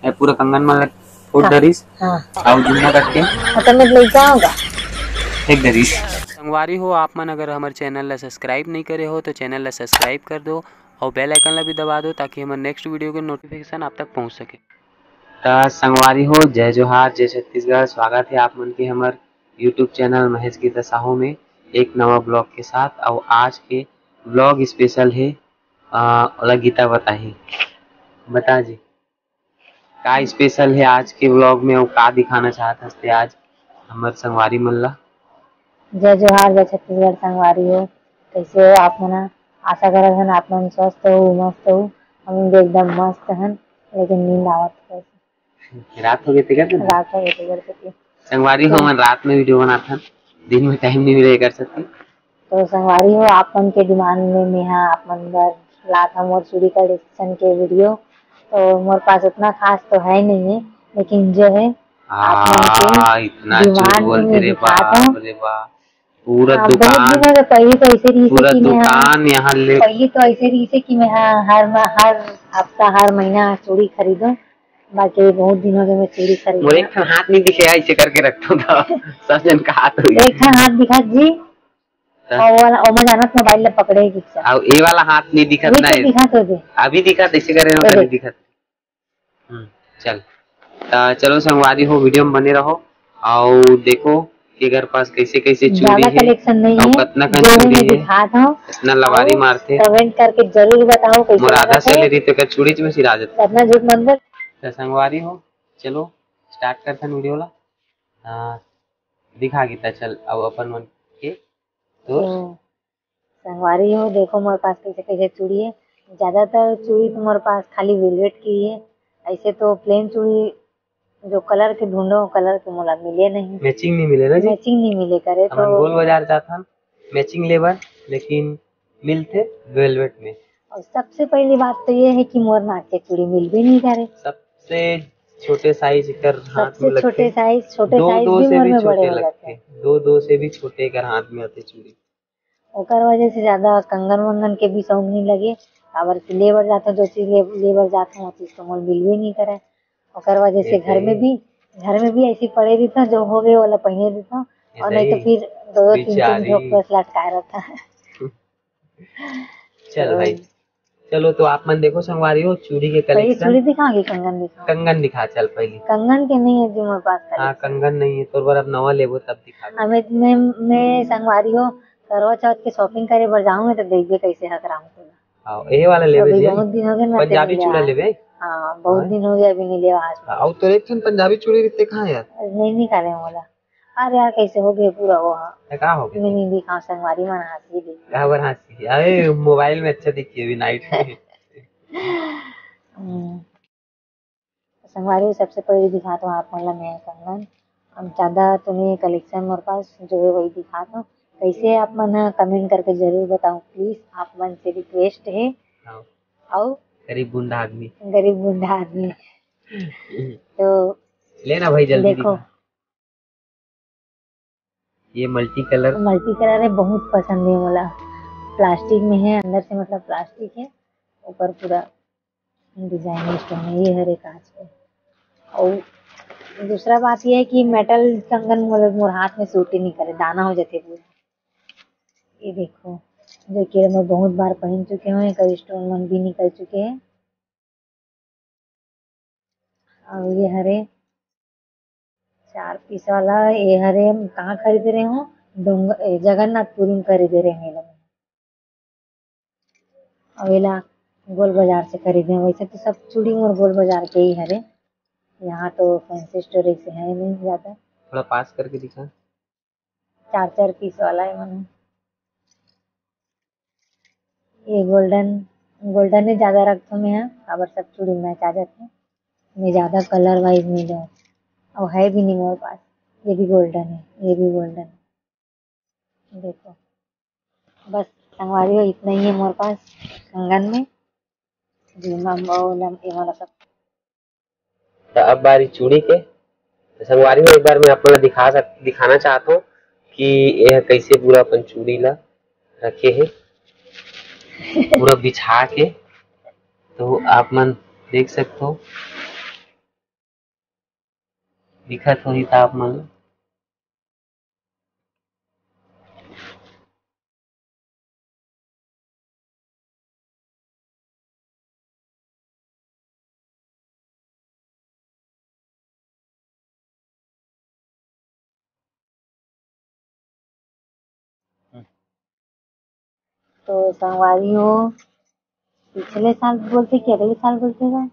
ए पूरा कंगन में फुट दरिस हां और जुम्मा कट के मतलब मैं ले जाऊंगा एक दरिस। संगवारी हो आप मन अगर हमारे चैनल ला सब्सक्राइब नहीं करे हो तो चैनल ला सब्सक्राइब कर दो और बेल आइकन ला भी दबा दो ताकि हमारे नेक्स्ट वीडियो के नोटिफिकेशन आप तक पहुंच सके। संगवारी हो जय जोहार जय छत्तीसगढ़। स्वागत है आप मन के हमारे यूट्यूब चैनल महेश गीता साहू में एक नवा ब्लॉग के साथ। और आज के ब्लॉग स्पेशल है अलग गीता बताही बता जी का स्पेशल है आज के ब्लॉग में और का दिखाना चाहत हस्ते आज हमारे संगवारी मन ला। जय जोहार जय छत्तीसगढ़ संगवारी हो कैसे हो आप मना। आशा करत हन आप मन स्वस्थ हो मस्त हो। हम भी एकदम मस्त हन लेकिन नींद आवत है। रात हो गई थी क्या रात हो गई थी संगवारी हो मन रात में वीडियो बनाते हैं दिन में टाइम नहीं मिले कर सकती। तो संगवारी हो आप मन के डिमांड में मैं आप मन बर लात हम और चूड़ी कलेक्शन के वीडियो। तो मोर पास उतना खास तो है नहीं है लेकिन जो है आप मन के इतना झूठ डिमांड में बोलते मैं रे दिखाता हूँ। बाप रे बाप। पूरा बहुत दुकान दिनों से पहले तो ऐसे रही पूरा कि मैं दुकान यहाँ ले पहले तो ऐसे रही से कि मैं हर हफ्ता हर महीना चूड़ी खरीदूं। बाकी बहुत दिनों से मैं चूड़ी खरीद मोरे एक हाथ नहीं दिखे ऐसे करके रखता था सब जन का हाथ हुई एक हाथ दिखा जी और मैं जानत मोबाइल ले पकड़े की और ये वाला हाथ नहीं दिखत ना तो दिखा तो दे अभी दिखत ऐसे करे हो नहीं दिखत। चल चलो संगवारी हो वीडियो में बने रहो और देखो कि घर पास कैसे कैसे चूड़ी है कलेक्शन नहीं है कतना कन चूड़ी है दिखाता हूँ इतना लवारी मारते कमेंट करके जरूर बताओ कैसे आधा सैलरी तो चूड़ी में सिरा जाता अपना झूठ मत बोल। तो संगवारी हो चलो स्टार्ट करते हैं वीडियो ला दिखा गीता चल अब अपन मन के तो संगवारी हो देखो मेरे पास कैसे कैसे चूड़ी है। ज्यादातर चूड़ी तो मेरे पास खाली वेलवेट की है। ऐसे तो प्लेन चूड़ी जो कलर के ढूंढो कलर के मोला मिले नहीं मैचिंग नहीं मिले ना जी मैचिंग नहीं मिले करे तो गोल बाजार जाता मैचिंग लेबर लेकिन मिलते वेलवेट में। और सबसे पहली बात तो ये है कि मोर नाक के चूड़ी मिल भी नहीं करे। सबसे छोटे साइज कर हाथ में छोटे साइज दो भी से मोर भी में बड़े छोटे हो लगते जाते दो से भी छोटे कर हाथ में आते चूड़ी। ओकर वजह से ज्यादा कंगन वंगन के भी शौक नहीं लगे। अगर लेबर जाते जो चीज लेबर जाते वो चीज तो मोल मिल भी नहीं करे। ओकर वजह से घर में भी ऐसी पड़े रहता जो हो गए वाला पहने रहता और नहीं तो फिर दो तीन झोंक बस लटकाए रहता है। चल भाई चलो तो आप मन देखो संगवारी हो चूड़ी के कलेक्शन चूड़ी दिखाओगी कंगन दिखाओ कंगन दिखा चल पहले कंगन के नहीं है जो मेरे पास हाँ कंगन नहीं है तो बार अब नवा लेबो तब दिखा हमें मैं संगवारी हो करवा चौथ के शॉपिंग करे बर जाऊंगे तो देखिए कैसे हकराम हाँ ये वाला लेबे जी बहुत दिन हो गए पंजाबी चूड़ा लेबे। हाँ बहुत दिन हो गया अभी नहीं लिया आज और तो एक दिन पंजाबी चूड़ी रहते कहाँ यार नहीं निकाले बोला। अरे यार कैसे हो गए पूरा वो क्या हो गया मैं नहीं दिखा संगवारी मन हंसी दी खबर हंसी अरे मोबाइल में अच्छा दिखी अभी नाइट में। संगवारी सबसे पहले दिखाता हूँ आप मतलब मैं कंगन हम ज्यादा तुम्हें कलेक्शन मेरे पास जो है वही दिखाता हूँ। कैसे आप मन कमेंट करके जरूर बताओ प्लीज आप मन से रिक्वेस्ट है। और गरीब बुंडा आदमी तो लेना भाई जल्दी देखो ये मल्टी कलर है बहुत पसंद है मोला। प्लास्टिक में है अंदर से मतलब प्लास्टिक है ऊपर पूरा डिजाइन स्टोन है ये हरे कांच पे। और दूसरा बात ये है कि मेटल कंगन मोर हाथ में सूट ही नहीं करे दाना हो जाते पूरा। ये देखो जो कि मैं बहुत बार पहन चुके हैं कई स्टोन मन भी निकल चुके हैं। और ये हरे 4 पीस वाला ये हरे कहाँ खरीद रहे हो जगन्नाथपुरी में खरीद रहे हैं लोग। अवेला गोल बाजार से खरीदे वैसे तो सब चूड़ी मोर गोल बाजार के ही हरे। यहाँ तो फैंसी स्टोर से है नहीं ज्यादा। थोड़ा पास करके दिखा 4 पीस वाला है मन ये गोल्डन ही ज्यादा रखता हूँ मैं अगर सब चूड़ी मैच आ जाते हैं मैं ज्यादा कलर वाइज नहीं ले और है भी नहीं मेरे पास। ये भी गोल्डन है ये भी गोल्डन है देखो बस संगवारी हो इतना ही है मेरे पास कंगन में वाला सब। तो अब बारी चूड़ी के संगवारी में एक बार मैं आपको दिखाना चाहता हूँ कि यह कैसे पूरा अपन चूड़ी ला रखे है पूरा बिछा के तो आप मन देख सकते हो दिखत होही था आप मन। तो संगवारी हो, पिछले साल बोलते कि अगले साल बोलते ना?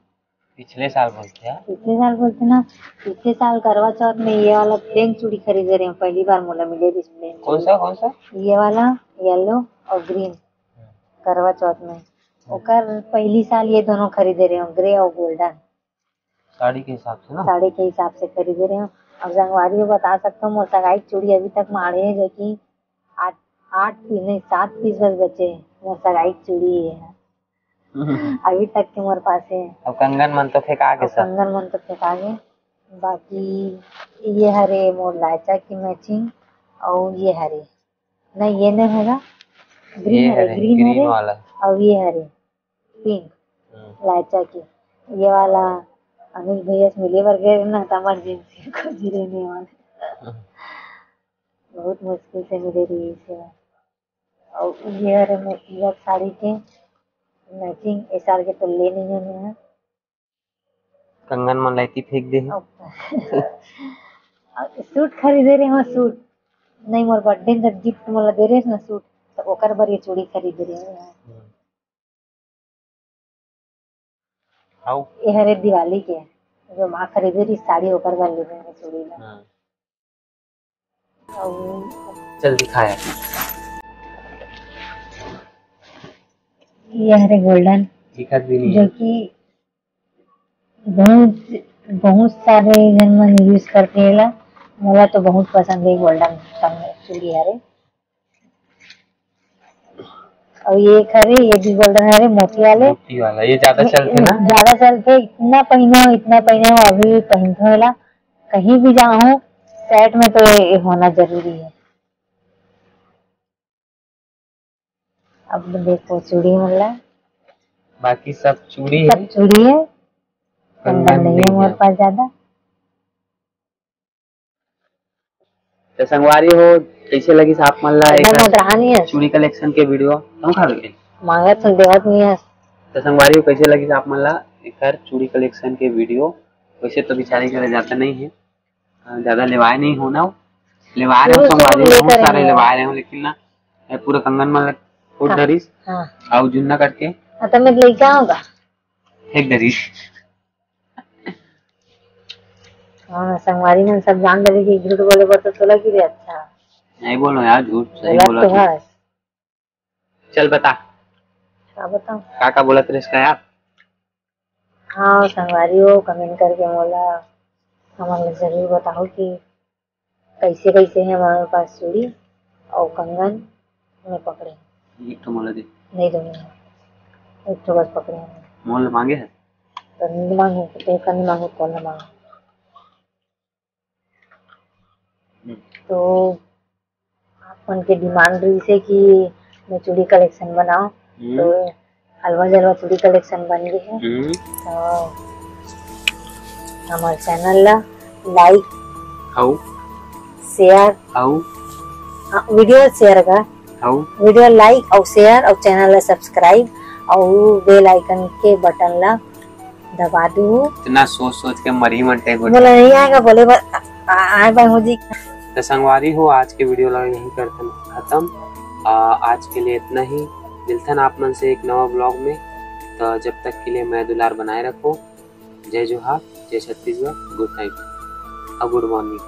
पिछले साल बोलते हैं। पिछले साल बोलते ना। पिछले साल करवा चौथ में ये वाला प्लेन चूड़ी खरीदे रहे हैं, पहली बार मोला मिले इस प्लेन। कौन सा? ये वाला येलो और ग्रीन करवा चौथ में। ओकर पहली साल ये दोनों खरीदे रहे हो, ग्रे और गोल्डन। साड़ी के हिसाब से ना? साड़ी के हिसाब से खरीदे रहे हो। अब संगवारी को बता सकता हूँ, मोर सगाई चूड़ी अभी तक मारे है, जो कि 7 पीस बस बचे हैं। मोर सगाई चूड़ी है अभी तक के मोर पास है। अब कंगन मन तो फेंका के सब। कंगन मन तो फेंका गए। बाकी ये हरे मोर लाचा की मैचिंग, और ये हरे नहीं, ये नहीं होगा, ग्रीन हरे वाला, और ये हरे पिंक लाचा की। ये वाला अनिल भैया से मिले वर्गे ना, इमरजेंसी को रहने वाले बहुत मुश्किल से मिले रही इसे। और ये हरे मोतिया साड़ी के मैचिंग इस साल के तो ले नहीं है। कंगन मन लाइती फेंक दे। सूट खरीदे रहे हो, सूट नहीं, मोर बर्थडे में गिफ्ट मोला दे रहे ना सूट, तो ओकर बर ये चूड़ी खरीद रहे हो। ये हरे दिवाली के जो माँ खरीदे रही साड़ी, ओकर बर ले रहे हैं चूड़ी ला। चल दिखाया। ये हरे गोल्डन दिखत भी नहीं, जो कि बहुत सारे जन मन यूज करते हैं। मोला तो बहुत पसंद है गोल्डन चूड़ी हरे। और ये खरे, ये भी गोल्डन हरे मोती वाला। ये ज्यादा चलते ना? ज्यादा चलते। इतना पहने हो अभी भी पहनते होला। कहीं भी जाऊँ सेट में तो ये होना जरूरी है। अब देखो चूड़ी मिला, बाकी सब चूड़ी है। सब चूड़ी है, कंगन नहीं है मोर पास ज्यादा। तो संगवारी हो, कैसे लगी आप मन ला चूड़ी कलेक्शन के वीडियो? हम खा गए मांगा तो देवत नहीं है। तो संगवारी हो, कैसे लगी आप मन ला एक चूड़ी कलेक्शन के वीडियो? वैसे तो बिचारी करे जाता नहीं है, ज्यादा लेवाए नहीं होना, लेवाए रहे संगवारी बहुत सारे लेवाए रहे, लेकिन ना पूरा कंगन मन फुट डरिस और जुन्ना करके तो मैं ले जाऊंगा एक डरिस। हाँ, संगवारी में सब जान डरे कि झूठ बोले पर तो लगी रे। अच्छा नहीं बोलो यार, झूठ सही बोला तो है। चल बता, क्या बताऊं? का बोलत रहे इसका यार? हाँ संगवारी हो, कमेंट करके मोला हमारे जरूर बताओ कि कैसे कैसे है हमारे पास चूड़ी और कंगन में पकड़े। एक तो मोला दे। नहीं दूंगी, एक तो बस पकड़े हैं। मोल मांगे है तो नहीं मांगे तो नहीं मांगे, कौन ना मांगे। तो अपन के डिमांड रही से कि मैं चूड़ी कलेक्शन बनाऊं, तो हलवा जलवा चूड़ी कलेक्शन बन गई है। तो हमारे चैनल ला लाइक शेयर वीडियो शेयर का वीडियो लाइक और शेयर और चैनल ला सब्सक्राइब और बेल आइकन के बटन ला दबा दू। इतना सोच के मरी मनते बोला नहीं आएगा, बोले आए बाय हो जी। तो संगवारी हो, आज के वीडियो लगा यही करते खत्म। आज के लिए इतना ही, मिलते आप मन से एक नवा ब्लॉग में। तो जब तक के लिए मैं दुलार बनाए रखो। जय जोहार, जय छत्तीसगढ़, गुड नाइट और गुड मॉर्निंग।